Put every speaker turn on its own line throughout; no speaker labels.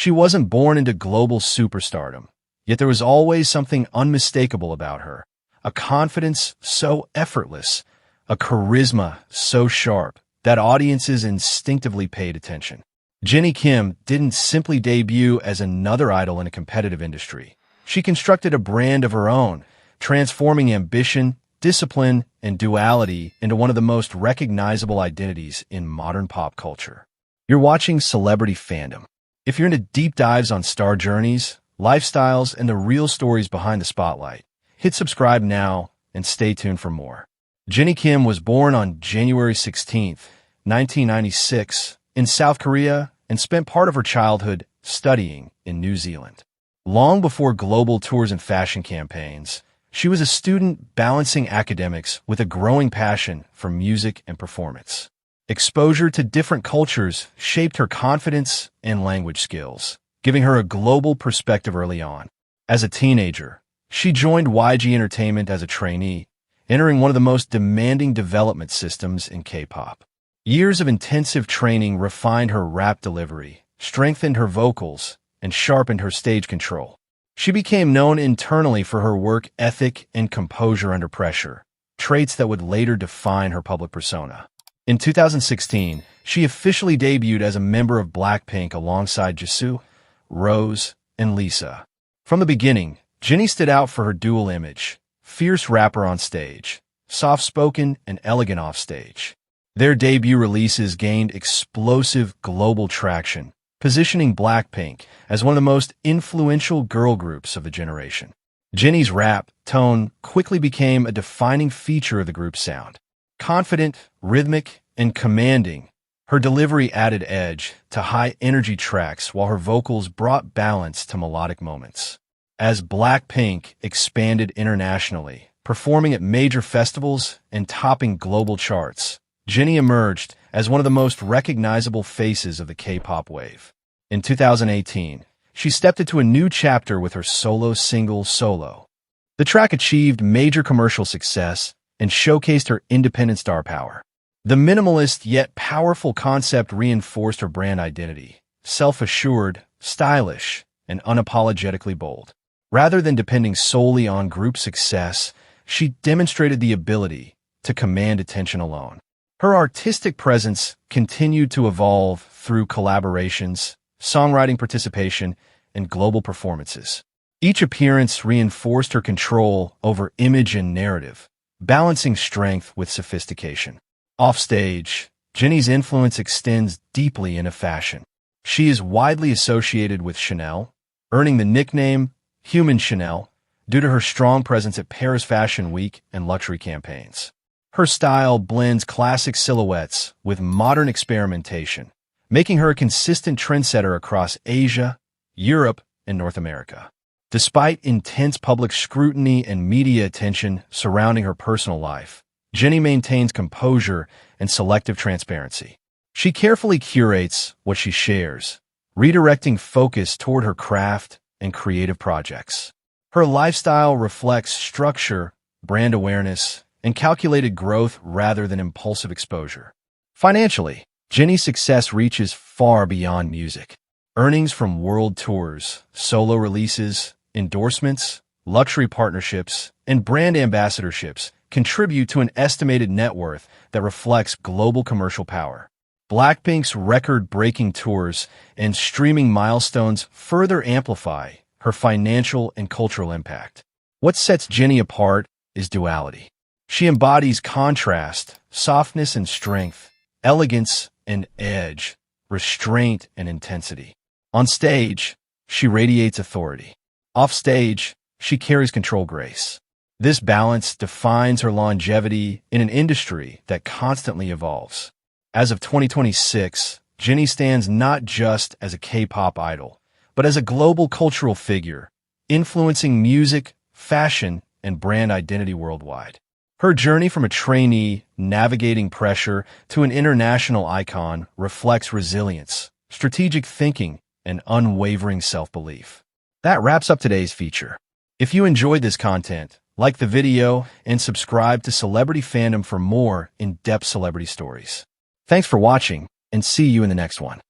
She wasn't born into global superstardom, yet there was always something unmistakable about her. A confidence so effortless, a charisma so sharp that audiences instinctively paid attention. Jennie Kim didn't simply debut as another idol in a competitive industry. She constructed a brand of her own, transforming ambition, discipline, and duality into one of the most recognizable identities in modern pop culture. You're watching Celebrity Fandom. If you're into deep dives on star journeys, lifestyles, and the real stories behind the spotlight, hit subscribe now and stay tuned for more. Jennie Kim was born on January 16, 1996, in South Korea and spent part of her childhood studying in New Zealand. Long before global tours and fashion campaigns, she was a student balancing academics with a growing passion for music and performance. Exposure to different cultures shaped her confidence and language skills, giving her a global perspective early on. As a teenager, she joined YG Entertainment as a trainee, entering one of the most demanding development systems in K-pop. Years of intensive training refined her rap delivery, strengthened her vocals, and sharpened her stage control. She became known internally for her work ethic and composure under pressure, traits that would later define her public persona. In 2016, she officially debuted as a member of BLACKPINK alongside Jisoo, Rose, and Lisa. From the beginning, Jennie stood out for her dual image: fierce rapper on stage, soft-spoken and elegant offstage. Their debut releases gained explosive global traction, positioning BLACKPINK as one of the most influential girl groups of the generation. Jennie's rap tone quickly became a defining feature of the group's sound. Confident, rhythmic, and commanding, her delivery added edge to high-energy tracks while her vocals brought balance to melodic moments. As BLACKPINK expanded internationally, performing at major festivals and topping global charts, Jennie emerged as one of the most recognizable faces of the K-pop wave. In 2018, she stepped into a new chapter with her solo single, Solo. The track achieved major commercial success and showcased her independent star power. The minimalist yet powerful concept reinforced her brand identity: self-assured, stylish, and unapologetically bold. Rather than depending solely on group success, she demonstrated the ability to command attention alone. Her artistic presence continued to evolve through collaborations, songwriting participation, and global performances. Each appearance reinforced her control over image and narrative, balancing strength with sophistication. Offstage, Jennie's influence extends deeply into fashion. She is widely associated with Chanel, earning the nickname Human Chanel due to her strong presence at Paris Fashion Week and luxury campaigns. Her style blends classic silhouettes with modern experimentation, making her a consistent trendsetter across Asia, Europe, and North America. Despite intense public scrutiny and media attention surrounding her personal life, Jennie maintains composure and selective transparency. She carefully curates what she shares, redirecting focus toward her craft and creative projects. Her lifestyle reflects structure, brand awareness, and calculated growth rather than impulsive exposure. Financially, Jennie's success reaches far beyond music. Earnings from world tours, solo releases, endorsements, luxury partnerships, and brand ambassadorships contribute to an estimated net worth that reflects global commercial power. BLACKPINK's record-breaking tours and streaming milestones further amplify her financial and cultural impact. What sets Jennie apart is duality. She embodies contrast, softness and strength, elegance and edge, restraint and intensity. On stage, she radiates authority. Off stage, she carries control grace. This balance defines her longevity in an industry that constantly evolves. As of 2026, Jennie stands not just as a K-pop idol, but as a global cultural figure, influencing music, fashion, and brand identity worldwide. Her journey from a trainee navigating pressure to an international icon reflects resilience, strategic thinking, and unwavering self-belief. That wraps up today's feature. If you enjoyed this content, like the video and subscribe to Celebrity Fandom for more in-depth celebrity stories. Thanks for watching, and see you in the next one.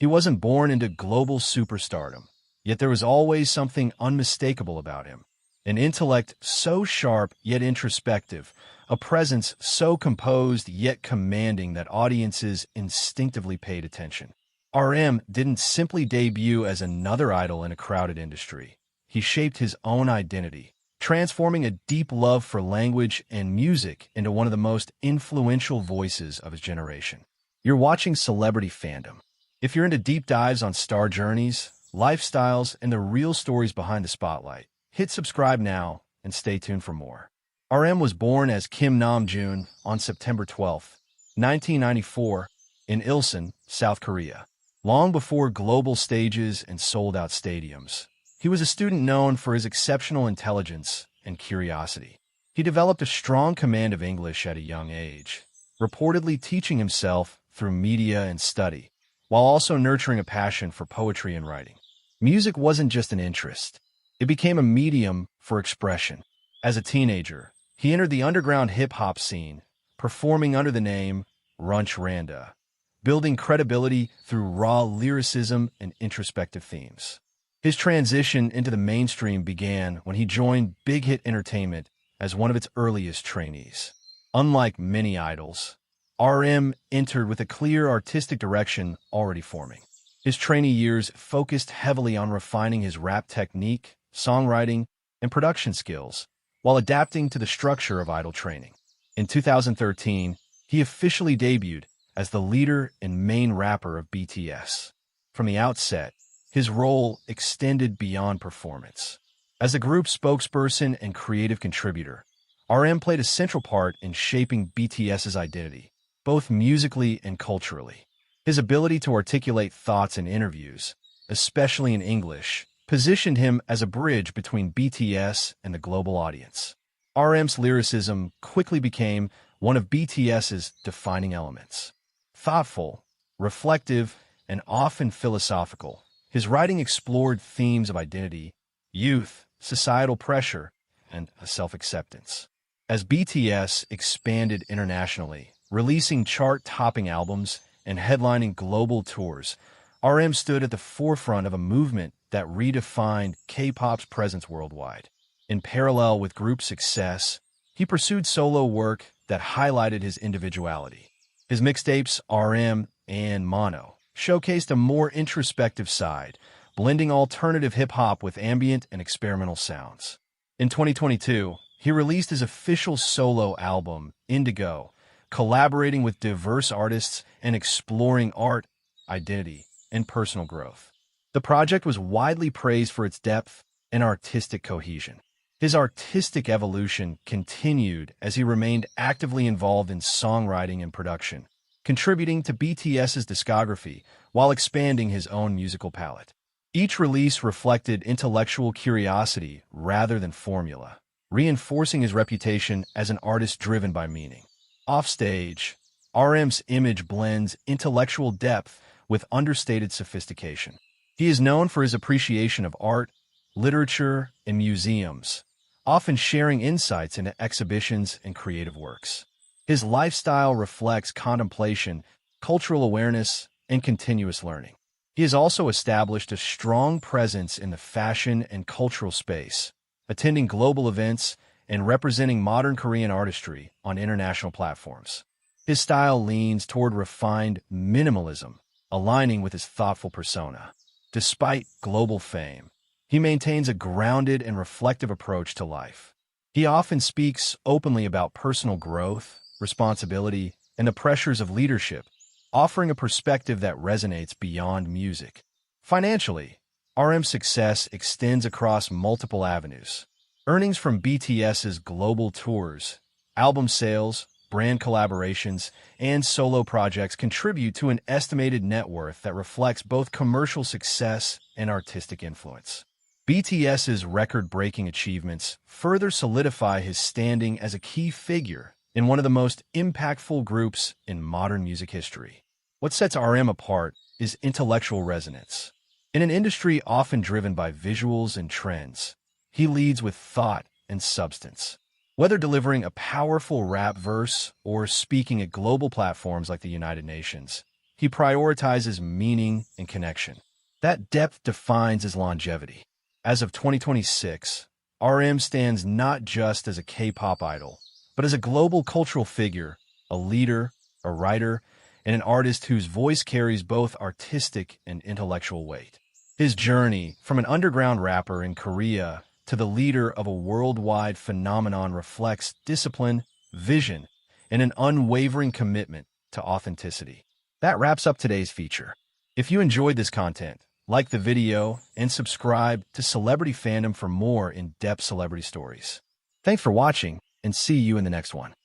He wasn't born into global superstardom, yet there was always something unmistakable about him. An intellect so sharp yet introspective, a presence so composed yet commanding that audiences instinctively paid attention. RM didn't simply debut as another idol in a crowded industry. He shaped his own identity, transforming a deep love for language and music into one of the most influential voices of his generation. You're watching Celebrity Fandom. If you're into deep dives on star journeys, lifestyles, and the real stories behind the spotlight, hit subscribe now and stay tuned for more. RM was born as Kim Namjoon on September 12, 1994, in Ilsan, South Korea. Long before global stages and sold-out stadiums, he was a student known for his exceptional intelligence and curiosity. He developed a strong command of English at a young age, reportedly teaching himself through media and study, while also nurturing a passion for poetry and writing. Music wasn't just an interest. It became a medium for expression. As a teenager, he entered the underground hip-hop scene, performing under the name Runch Randa, building credibility through raw lyricism and introspective themes. His transition into the mainstream began when he joined Big Hit Entertainment as one of its earliest trainees. Unlike many idols, RM entered with a clear artistic direction already forming. His trainee years focused heavily on refining his rap technique, songwriting, and production skills, while adapting to the structure of idol training. In 2013, he officially debuted as the leader and main rapper of BTS. From the outset, his role extended beyond performance. As the group's spokesperson and creative contributor, RM played a central part in shaping BTS's identity, both musically and culturally. His ability to articulate thoughts in interviews, especially in English, positioned him as a bridge between BTS and the global audience. RM's lyricism quickly became one of BTS's defining elements. Thoughtful, reflective, and often philosophical, his writing explored themes of identity, youth, societal pressure, and self-acceptance. As BTS expanded internationally, releasing chart-topping albums and headlining global tours, RM stood at the forefront of a movement that redefined K-pop's presence worldwide. In parallel with group success, he pursued solo work that highlighted his individuality. His mixtapes, RM and Mono, showcased a more introspective side, blending alternative hip-hop with ambient and experimental sounds. In 2022, he released his official solo album, Indigo, collaborating with diverse artists and exploring art, identity, and personal growth. The project was widely praised for its depth and artistic cohesion. His artistic evolution continued as he remained actively involved in songwriting and production, contributing to BTS's discography while expanding his own musical palette. Each release reflected intellectual curiosity rather than formula, reinforcing his reputation as an artist driven by meaning. Offstage, RM's image blends intellectual depth with understated sophistication. He is known for his appreciation of art, literature, and museums, often sharing insights into exhibitions and creative works. His lifestyle reflects contemplation, cultural awareness, and continuous learning. He has also established a strong presence in the fashion and cultural space, attending global events and representing modern Korean artistry on international platforms. His style leans toward refined minimalism, aligning with his thoughtful persona. Despite global fame, he maintains a grounded and reflective approach to life. He often speaks openly about personal growth, responsibility, and the pressures of leadership, offering a perspective that resonates beyond music. Financially, RM's success extends across multiple avenues. Earnings from BTS's global tours, album sales, brand collaborations, and solo projects contribute to an estimated net worth that reflects both commercial success and artistic influence. BTS's record-breaking achievements further solidify his standing as a key figure in one of the most impactful groups in modern music history. What sets RM apart is intellectual resonance. In an industry often driven by visuals and trends, he leads with thought and substance. Whether delivering a powerful rap verse or speaking at global platforms like the United Nations, He prioritizes meaning and connection. That depth defines his longevity. As of 2026, RM stands not just as a K-pop idol, but as a global cultural figure, a leader, a writer, and an artist whose voice carries both artistic and intellectual weight. His journey from an underground rapper in Korea to the leader of a worldwide phenomenon reflects discipline, vision, and an unwavering commitment to authenticity. That wraps up today's feature. If you enjoyed this content, like the video and subscribe to Celebrity Fandom for more in-depth celebrity stories. Thanks for watching, and see you in the next one.